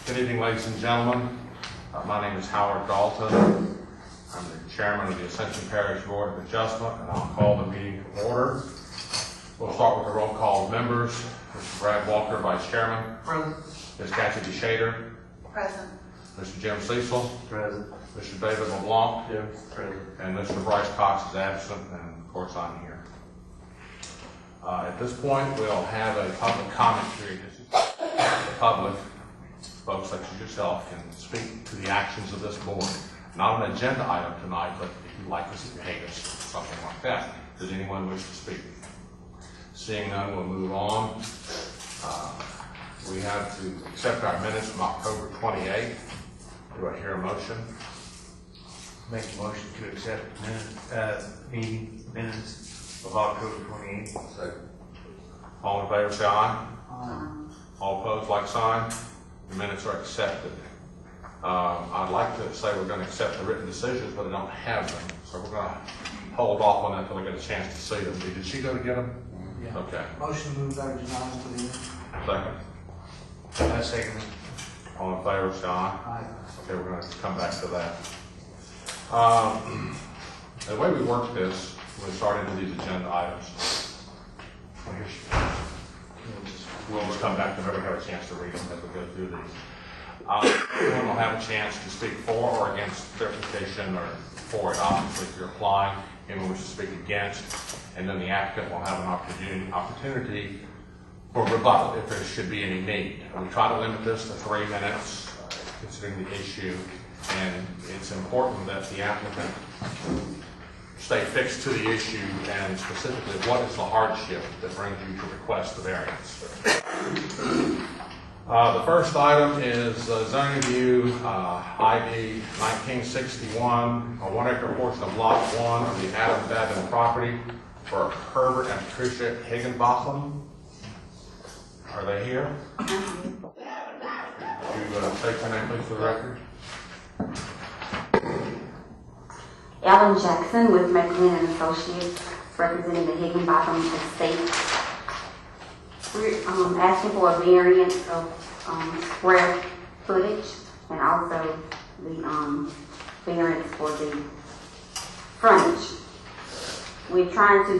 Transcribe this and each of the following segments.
Good evening, ladies and gentlemen. My name is Howard Dalton. I'm the chairman of the Ascension Parish Board of Adjustment, and I'll call the meeting to order. We'll start with the roll call of members. Mr. Brad Walker, Vice Chairman. Present. Ms. Kathy Shader. Present. Mr. Jim Cecil. Present. Mr. David LeBlanc. Yes. Present. And Mr. Bryce Cox is absent, and of course I'm here. At this point, we'll have a public comment period. The public, folks such as yourself, can speak to the actions of this board. Not an agenda item tonight, but if you like us, if you hate us, something like that. Does anyone wish to speak? Seeing none, we'll move on. We have to accept our minutes from October 28th. Do I hear a motion? Make a motion to accept meeting minutes of October 28th. Second. All in favor, say aye. Aye. All opposed, like sign. The minutes are accepted. I'd like to say we're going to accept the written decisions, but I don't have them. So we're going to hold off on that until we get a chance to see them. Did she go to get them? Yeah. Okay. Motion to move those items to the end. Second. Second. All in favor, say aye. Aye. Okay, we're going to come back to that. The way we work this, we start into these agenda items. Well, here she is. We'll just come back to them. Everybody have a chance to read them as we go through these. Everyone will have a chance to speak for or against their petition, or for it, obviously, if you're applying. Anyone wishes to speak against, and then the applicant will have an opportunity for rebuttal if there should be any need. We try to limit this to 3 minutes, considering the issue, and it's important that the applicant stay fixed to the issue, and specifically what is the hardship that brings you to request the variance. The first item is zoning view ID 1961, a 1 acre portion of lot 1 of the Adam Babin property for Herbert and Patricia Higginbotham. Are they here? Could you state your name, please, for the record? Ellen Jackson with McLean and Associates, representing the Higginbotham estate. We're asking for a variance of square footage, and also the variance for the frontage. We're trying to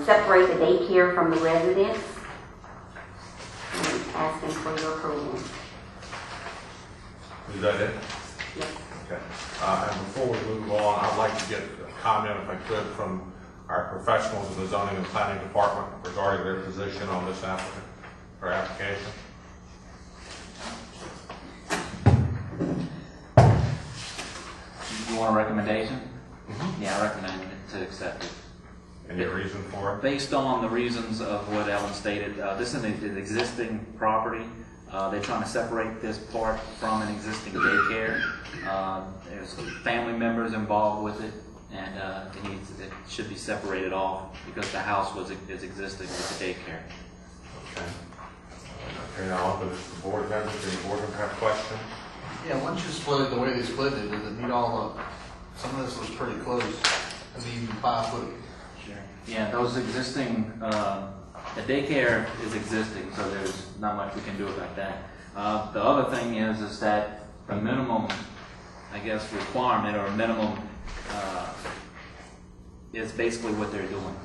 separate the daycare from the residence, and asking for your approval. Is that it? Yes. Okay. And before we move on, I'd like to get a comment, if I could, from our professionals in the zoning and planning department regarding their position on this applicant or application. You want a recommendation? Mm-hmm. Yeah, I recommend it to accept it. Any reason for it? Based on the reasons of what Ellen stated, this is an existing property. They're trying to separate this part from an existing daycare. There's family members involved with it, and it should be separated off because the house is existing with the daycare. Okay. Okay, now on to the board members. Any board members have questions? Yeah, once you split it the way they split it, does it meet all the, some of this was pretty close. I mean, 5 foot. Sure. Yeah, those existing, the daycare is existing, so there's not much we can do about that. The other thing is that the minimum, I guess, requirement or minimum is basically what they're doing.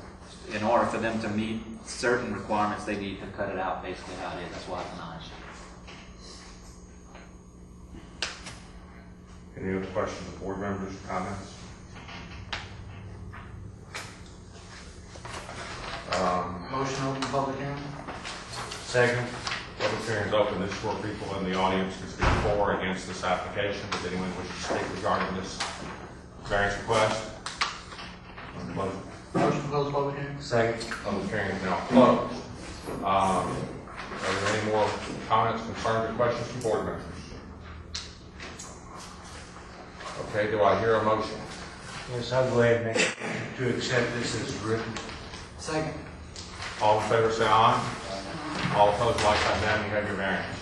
In order for them to meet certain requirements, they need to cut it out basically how it is. That's why it's not. Any other questions of board members, comments? Motion to open public hearing. Second. Public hearing is open. This is where people in the audience can speak for or against this application. Does anyone wish to speak regarding this variance request? Motion to close public hearing. Second. Public hearing is now closed. Are there any more comments, concerns, or questions from board members? Okay, do I hear a motion? Yes, I'll go ahead and make a motion to accept this as written. Second. All in favor, say aye. All opposed, like sign. Now you have your variance.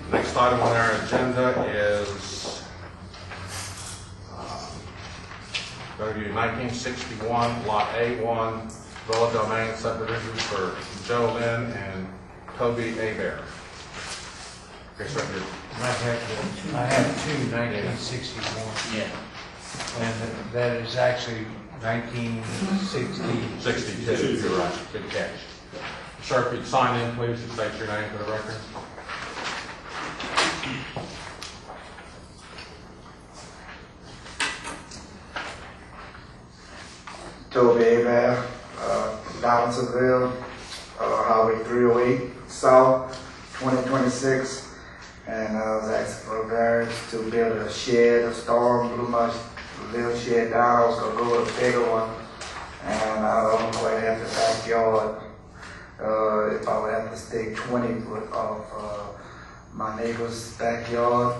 Next item on our agenda is going to be 1961 Lot A1 Villa Domain subdivision for Joe Lynn and Toby Abear. Okay, so you're, I have two 1961, Yeah. and that is actually 1960. 62, you're right, good catch. Sir, if you'd sign in, please, and state your name for the record. Toby Abraham, Donaldsonville, Highway 308 South, 2026. And I was asking for a variance to build a shed. A storm blew my little shed down. I was going to go with a bigger one. And I don't quite have the backyard. If I would have to stay 20 foot off my neighbor's backyard,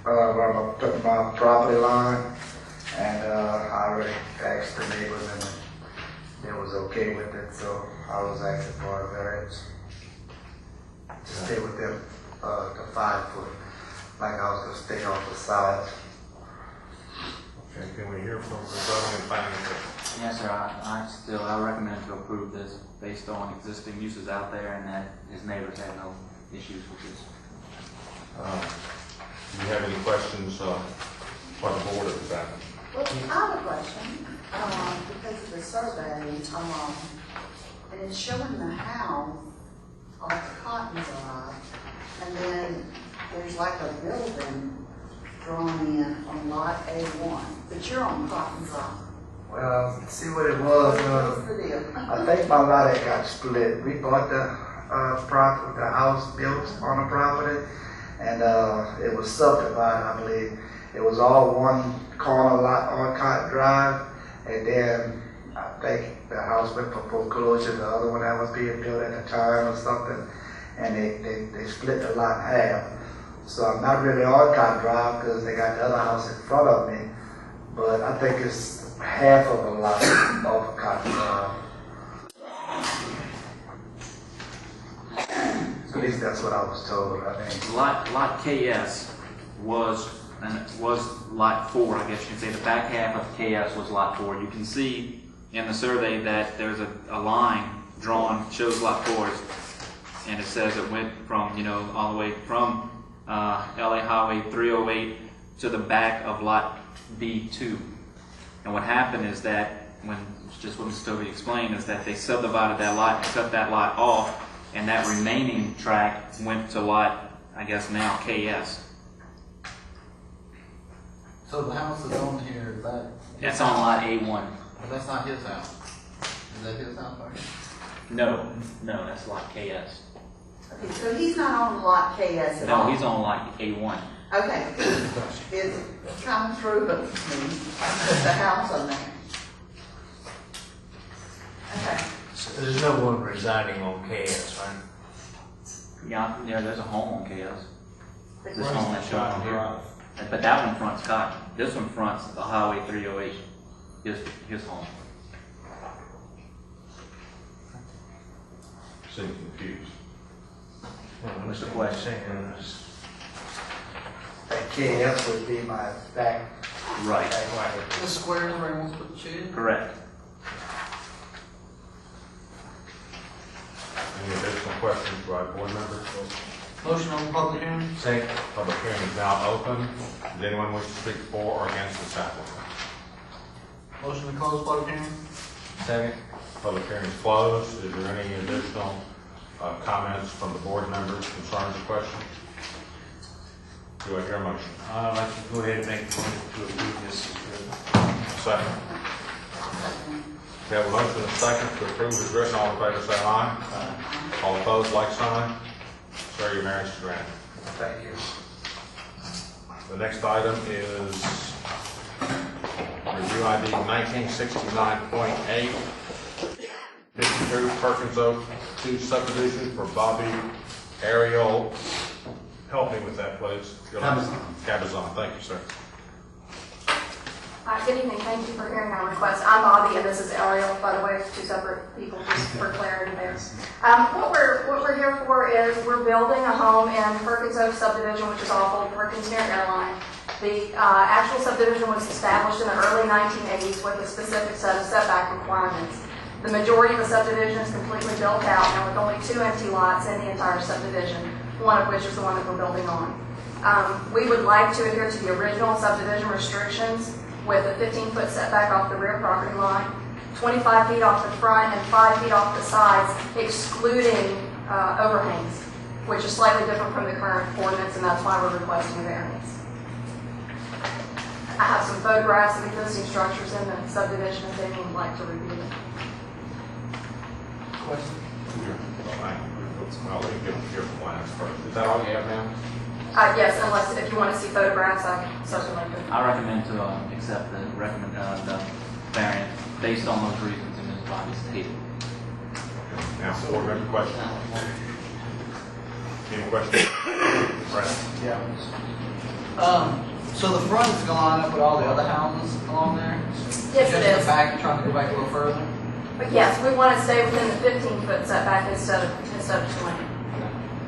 where my property line. And I already asked the neighbors and they was okay with it, so I was asking for a variance to stay within the 5 foot, like I was gonna stay off the side. Okay, can we hear from the zoning and planning official? Yes, sir, I recommend to approve this based on existing uses out there and that his neighbors had no issues with this. Do you have any questions for the board of that? Well, I have a question, because of the survey, and it's showing the house off the Cotton Drive, and then there's like a building drawn in on lot A1, but you're on Cotton Drive. Well, see what it was, What's the deal? I think my lot had got split. We bought the property, the house built on the property, and it was subdivided, I believe. It was all one corner lot on Cotton Drive, and then I think the house went for foreclosure, the other one that was being built at the time or something, and they split the lot in half. So I'm not really on Cotton Drive because they got the other house in front of me, but I think it's half of a lot off of Cotton Drive. At least that's what I was told, I think. Lot KS was lot 4, I guess you can say. The back half of KS was lot 4. You can see in the survey that there's a line drawn, shows lot 4's, and it says it went from, all the way from LA Highway 308 to the back of lot B2. And what happened is that, just what Mr. Toby explained, is that they subdivided that lot and cut that lot off, and that remaining tract went to lot, I guess now, KS. So the house that's on here, is that? That's on lot A1. But that's not his house. Is that his house right here? No, that's lot KS. Okay, so he's not on lot KS at all? No, he's on lot A1. Okay, it's coming through me, the house on there. Okay. So there's no one residing on KS, right? Yeah, there's a home on KS. This home that's shown on here. But that one fronts Cotton. This one fronts the Highway 308, his home. Seem confused. What's the question? That KS would be my back. Right, The square where he wants to put the shed? correct. Any additional questions by board members? Motion on the public hearing? Second. Public hearing is now open. Does anyone wish to speak for or against this applicant? Motion to close public hearing? Second. Public hearing is closed. Is there any additional comments from the board members, concerns, or questions? Do I hear a motion? I'd like to go ahead and make a motion to approve this. Second. We have a motion and a second to approve as written. All in favor say aye. All opposed, like sign. Sir, your variance is granted. Thank you. The next item is review ID 1969.8, 52 Perkins Oak 2 subdivision for Bobby Ariel. Help me with that, please. Cabazon. Thank you, sir. Good evening, thank you for hearing our request. I'm Bobby and this is Ariel, by the way, it's 2 separate people, just for clarity there. What we're here for is we're building a home in Perkins Oak subdivision, which is off Old Perkins near Airline. The actual subdivision was established in the early 1980s with a specific set of setback requirements. The majority of the subdivision is completely built out and with only 2 empty lots in the entire subdivision. one of which is the one that we're building on. We would like to adhere to the original subdivision restrictions with a 15-foot setback off the rear property line, 25 feet off the front, and 5 feet off the sides, excluding overhangs, which is slightly different from the current ordinance, and that's why we're requesting variance. I have some photographs of existing structures in the subdivision if anyone would like to review them. Question? Well, let me get your plans first. Is that all you have now? Yes, unless if you want to see photographs, I certainly could. I recommend to accept the variance based on those reasons in Ms. Bonnie's stated. Now, board member question. Any questions? Brett? Yeah. So the front is going to line up with all the other houses along there? Yes, it Just is. the back, you're trying to go back a little further? But yes, we want to stay within the 15-foot setback instead of 20.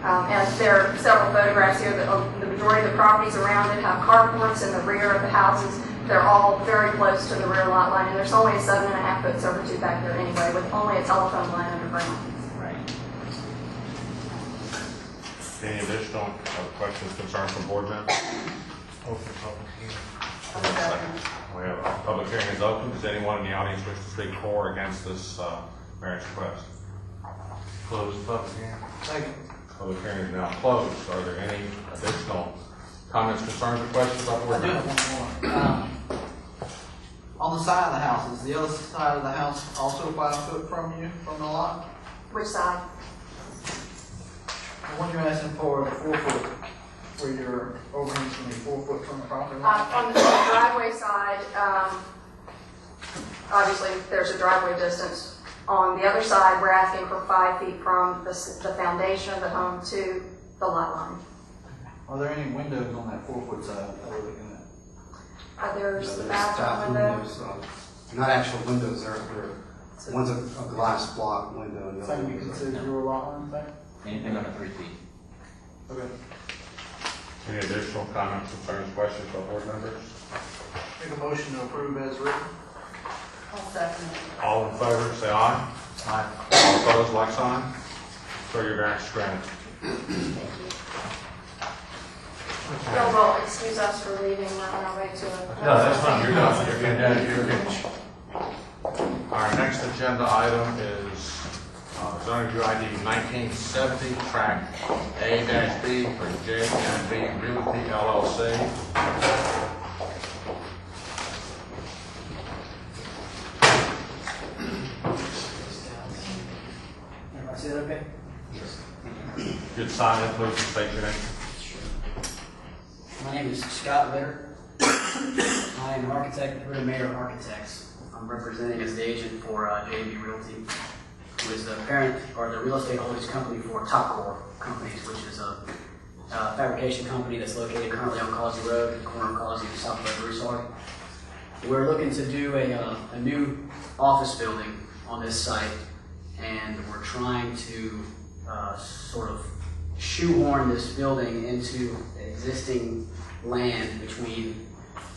And there are several photographs here that the majority of the properties around it have carports in the rear of the houses. They're all very close to the rear lot line, and there's only a 7.5-foot servitude back there anyway, with only a telephone line underground. Right. Any additional questions, concerns from board members? Open public hearing. We have a public hearing is open. Does anyone in the audience wish to speak for or against this variance request? Close the public hearing. Second. Public hearing is now closed. Are there any additional comments, concerns, or questions by board I do have members? one more. On the side of the house, is the other side of the house also 5 foot from you, from the lot? Which side? The one you're asking for, the 4 foot, where your overhang's going to be 4 foot from the property line? On the driveway side, obviously there's a driveway distance. On the other side, we're asking for 5 feet from the foundation of the home to the lot line. Are there any windows on that 4 foot side that we're looking at? There's the bathroom window. Not actual windows, they're one's a glass block window. And the other Something you one's consider your lot line thing? Anything under 3 feet. Okay. Any additional comments, concerns, questions by board members? Make a motion to approve as written. I'll second it. All in favor, say aye. Aye. All opposed, like sign. So your variance is granted. Y'all will excuse us for leaving, we're on our way to a. No, that's fine. You're done. You're good. You're good. Our next agenda item is zoning review ID 1970, track A-B for J&B Realty LLC. Is it okay? Good sign in, please, and state your name. My name is Scott Ritter. I am an architect with Ritter Mayer Architects. I'm representing as the agent for J&B Realty, who is the parent or the real estate holdings company for Topcore Companies, which is a fabrication company that's located currently on Causey Road, at the corner of Causey and South Road, Broussard. We're looking to do a new office building on this site, and we're trying to sort of shoehorn this building into existing land between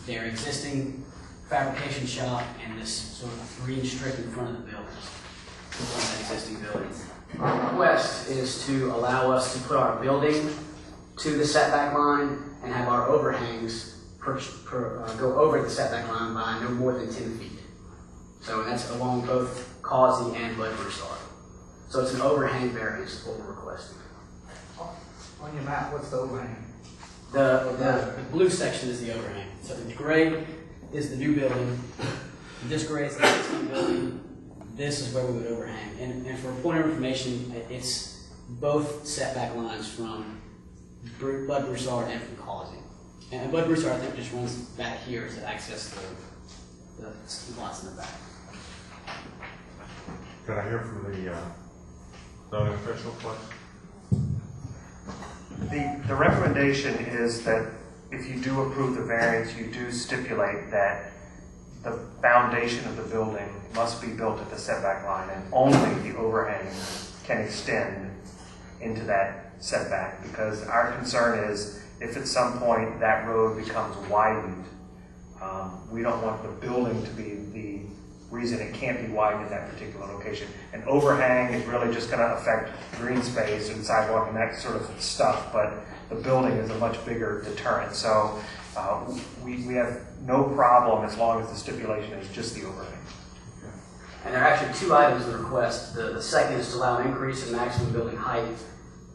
their existing fabrication shop and this sort of green strip in front of the building, in front of that existing building. Our request is to allow us to put our building to the setback line and have our overhangs go over the setback line by no more than 10 feet. So that's along both Causey and Broussard. So it's an overhang variance is what we're requesting. On your map, what's the overhang? The blue section is the overhang. So the gray is the new building. This gray is the existing building. This is where we would overhang. And for point of information, it's both setback lines from Bud Broussard and from Causey. And Bud Broussard, I think, just runs back here to access the lots in the back. Can I hear from the zoning official, please? The recommendation is that if you do approve the variance, you do stipulate that the foundation of the building must be built at the setback line, and only the overhang can extend into that setback, because our concern is if at some point that road becomes widened, we don't want the building to be the reason it can't be widened in that particular location. An overhang is really just going to affect green space and sidewalk and that sort of stuff, but the building is a much bigger deterrent. So we have no problem as long as the stipulation is just the overhang. And there are actually two items in the request. The second is to allow an increase in maximum building height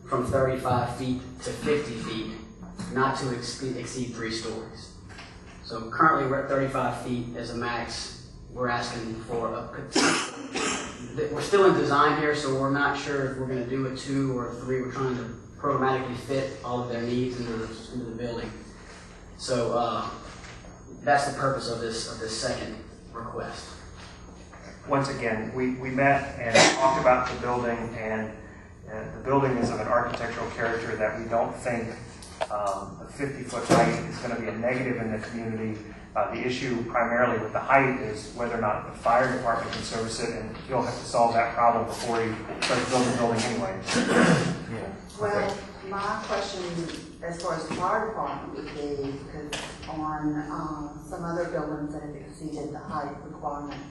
from 35 feet to 50 feet, not to exceed 3 stories. So currently we're at 35 feet as a max. We're asking for a potential. We're still in design here, so we're not sure if we're going to do a 2 or a 3. We're trying to programmatically fit all of their needs into the building. So that's the purpose of this second request. Once again, we met and talked about the building, and the building is of an architectural character that we don't think a 50-foot height is going to be a negative in the community. The issue primarily with the height is whether or not the fire department can service it, and he'll have to solve that problem before he starts building the building anyway. Well, my question as far as the fire department would be, because on some other buildings that have exceeded the height requirement,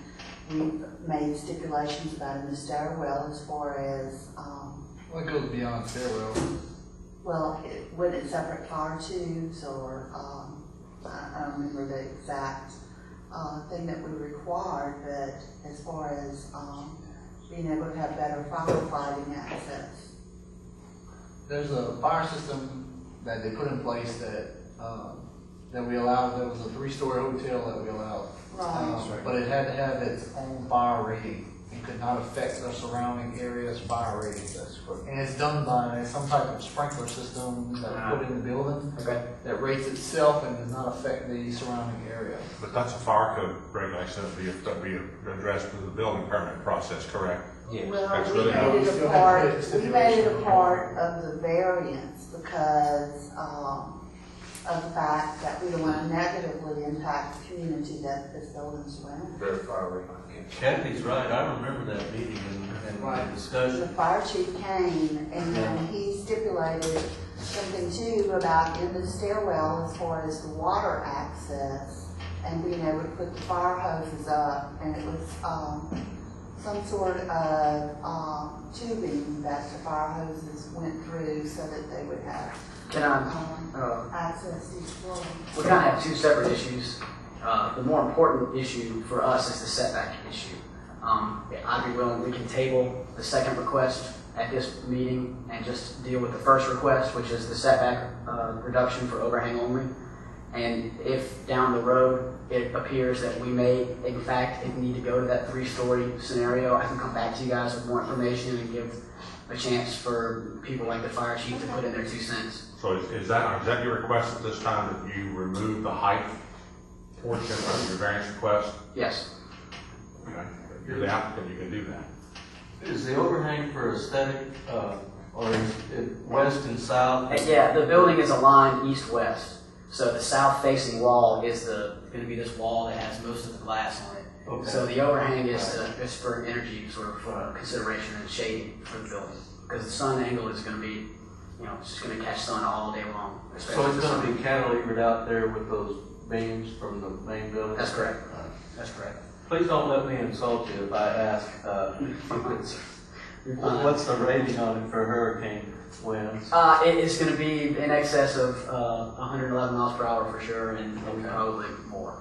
we've made stipulations about in the stairwell as far as, What goes beyond stairwell? well, would it separate fire tubes or, I don't remember the exact thing that we required, but as far as being able to have better firefighting access. There's a fire system that they put in place that we allowed. There was a 3-story hotel that we allowed. Right. But it had to have its own fire rating. It could not affect the surrounding area's fire rating. That's correct. And it's done by some type of sprinkler system that we put in the building that rates itself and does not affect the surrounding area. But that's a fire code regulation that be addressed through the building permit process, correct? Yes. Well, That's we really made not- it a part, we made it a part of the variance because of the fact that we don't want to negatively impact the community that this building's in. Very far away. Kathy's right, I remember that meeting and the discussion. The fire chief came and then he stipulated something too about in the stairwell as far as the water access and being able to put the fire hoses up, and it was some sort of tubing that the fire hoses went through so that they would have access to each floor. We kind of have two separate issues. The more important issue for us is the setback issue. I'd be willing, we can table the second request at this meeting and just deal with the first request, which is the setback reduction for overhang only. And if down the road it appears that we may, in fact, need to go to that 3-story scenario, I can come back to you guys with more information and give a chance for people like the fire chief to put in their 2 cents. So is that your request at this time, that you remove the height portion of your variance request? Yes. Okay. If you're the applicant, you can do that. Is the overhang for aesthetic, or is it west and south? Yeah, the building is aligned east-west. So the south-facing wall is going to be this wall that has most of the glass on it. Okay. So the overhang is for energy sort of consideration and shading for the building, because the sun angle is going to be, it's just going to catch sun all day long. So it's going to be cantilevered out there with those beams from the main building? That's correct. That's correct. Please don't let me insult you if I ask, what's the rating on it for hurricane winds? It is going to be in excess of 111 miles per hour for sure, and probably more.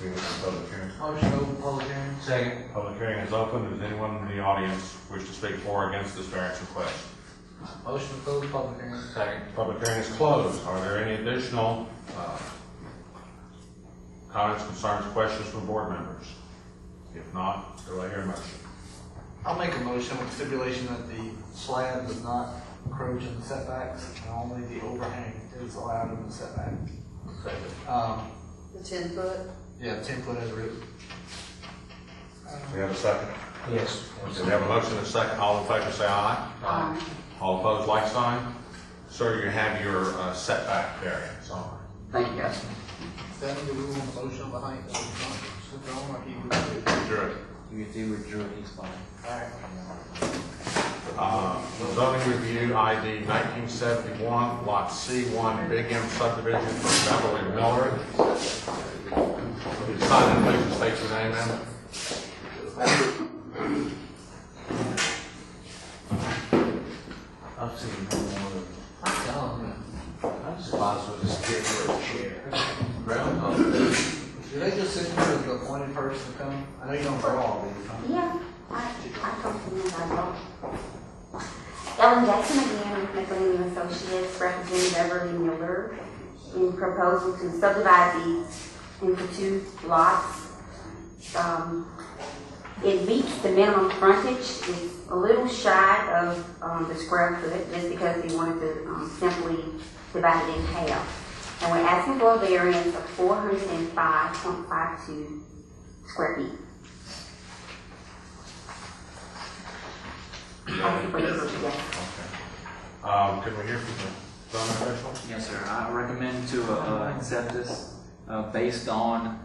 We have a public hearing. Motion to open public hearing. Second. Public hearing is open. Does anyone in the audience wish to speak for or against this variance request? Motion to close public hearing. Second. Public hearing is closed. Are there any additional comments, concerns, questions from board members? If not, do I hear a motion? I'll make a motion with stipulation that the slab does not encroach in the setbacks, and only the overhang is allowed in the setback. The 10 foot? Yeah, 10 foot as written. We have a second. Yes. Okay, we have a motion and a second. All in favor say aye. Aye. All opposed, like sign. Sir, you have your setback variance on. Thank you, guys. Then do we want a motion behind it? All Drew. You can do with Drew, he's fine. right. Zoning review ID 1971, Lot C1, Big M subdivision for Beverly Miller. Will you sign and please state your name, ma'am? I've seen one I just might as well just get rid of the chair. Groundhog Day. Do they just sit here as the appointed person to come? I know you don't draw all these, huh? Yeah, I come from the Bible. Ellen Jackson again with McLean and Associates, representing Beverly Miller, in proposal to subdivide these into 2 lots. It meets the minimum frontage. It's a little shy of the square foot, just because they wanted to simply divide it in half. And we're asking for a variance of 405.52 square feet. Asking for your approval, yes. Okay. Can we hear from the zoning official? Yes, sir. I recommend to accept this based on,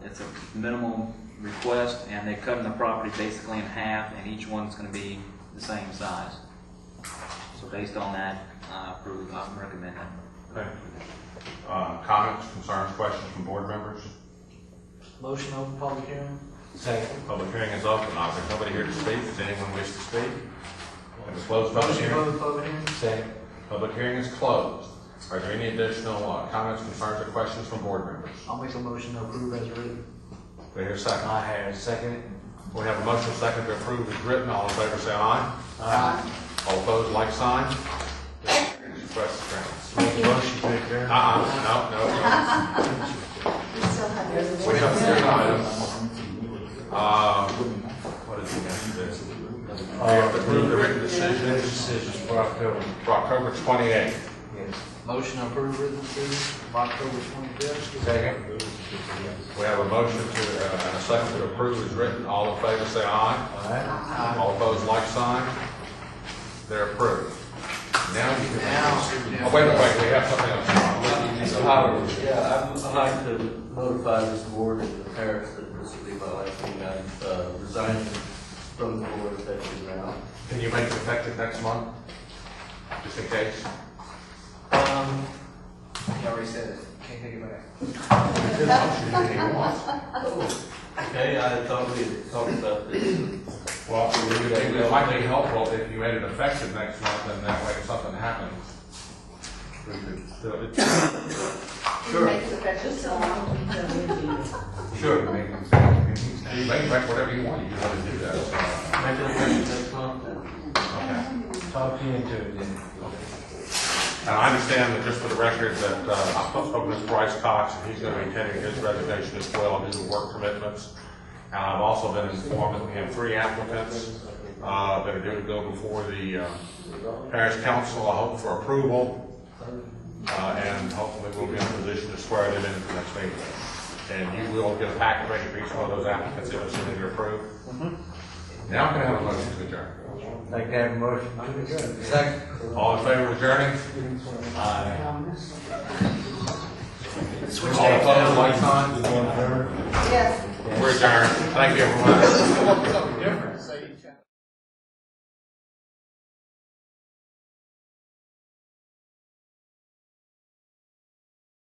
it's a minimal request, and they're cutting the property basically in half, and each one's going to be the same size. So based on that, I recommend it. Okay. Comments, concerns, questions from board members? Motion to open public hearing? Second. Public hearing is open. There's nobody here to speak. Does anyone wish to speak? Can we close public Motion to hearing? open public hearing? Second. Public hearing is closed. Are there any additional comments, concerns, or questions from board members? I'll make a motion to approve as written. Do I hear a second? I have second. We have a motion second to approve as written. All in favor say aye. Aye. All opposed, like sign. Request is granted. Make a motion to adjourn. No. We still have this. We have three items. What is it next? We have to approve the written decisions Decisions for October. for October 28th. Yes. Motion to approve written decision of October 25th. Second. We have a motion to, and a second to approve as written. All in favor say aye. Aye. All opposed, like sign. They're approved. Now you can. Now. Oh, wait, we have something else. Yeah, I'd like to notify this board and the parish that this will be my last meeting. I'm resigning from the board effective now. Can you make it effective next month? Just in case? You already said it. Can't take it back. Okay, I thought we had talked about this. Well, it might be helpful if you made it effective next month, and that way if something happens, we could still. Sure. Make it effective tomorrow. Sure. You make whatever you want, you can really do that. Make it effective next month then. Okay. Talk you into it then. And I understand that, just for the record, that I've spoken with Bryce Cox, and he's going to be tendering his resignation as well due to work commitments. And I've also been informed that we have 3 applicants that are due to go before the Parish Council, I hope for approval, and hopefully we'll be in a position to swear them in at the next meeting. And you will get a packet ready for each one of those applicants if assuming they're approved. Now can I have a motion to adjourn? Like to have a motion to adjourn. Second. All in favor of adjourning? Aye. All opposed, like sign? Yes. We're adjourned. Thank you, everyone. Different.